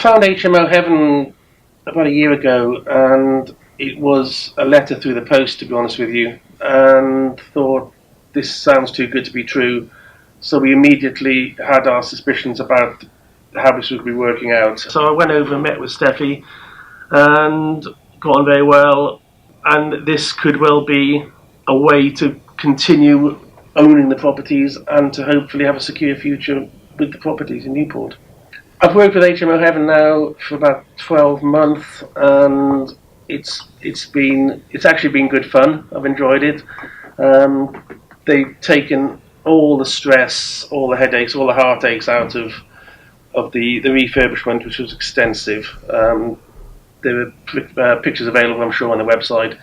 Found HMO Heaven about a year ago, and it was a letter through the post, to be honest with you, and thought this sounds too good to be true. So we immediately had our suspicions about how this would be working out. So I went over and met with Steffi and got on very well, and this could well be a way to continue owning the properties and to hopefully have a secure future with the properties in Newport. I've worked with HMO Heaven now for about 12 months, and it's actually been good fun. I've enjoyed it. They've taken all the stress, all the headaches, all the heartaches out of the refurbishment, which was extensive. There are pictures available, I'm sure, on the website,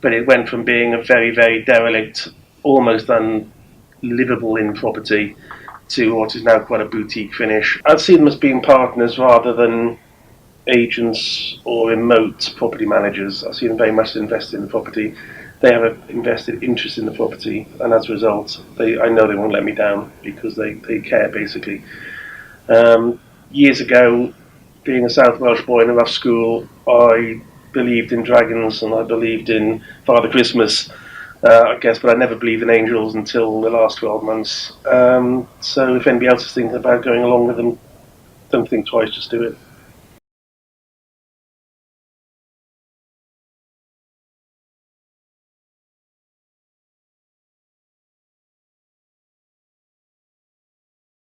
but it went from being a very, very derelict, almost unlivable in property, to what is now quite a boutique finish. I'd see them as being partners rather than agents or remote property managers. I see them very much invested in the property. They have an invested interest in the property, and as a result, I know they won't let me down because they care, basically. Years ago, being a South Welsh boy in a rough school, I believed in dragons and I believed in Father Christmas, I guess, but I never believed in angels until the last 12 months. So if anybody else is thinking about going along with them, don't think twice, just do it.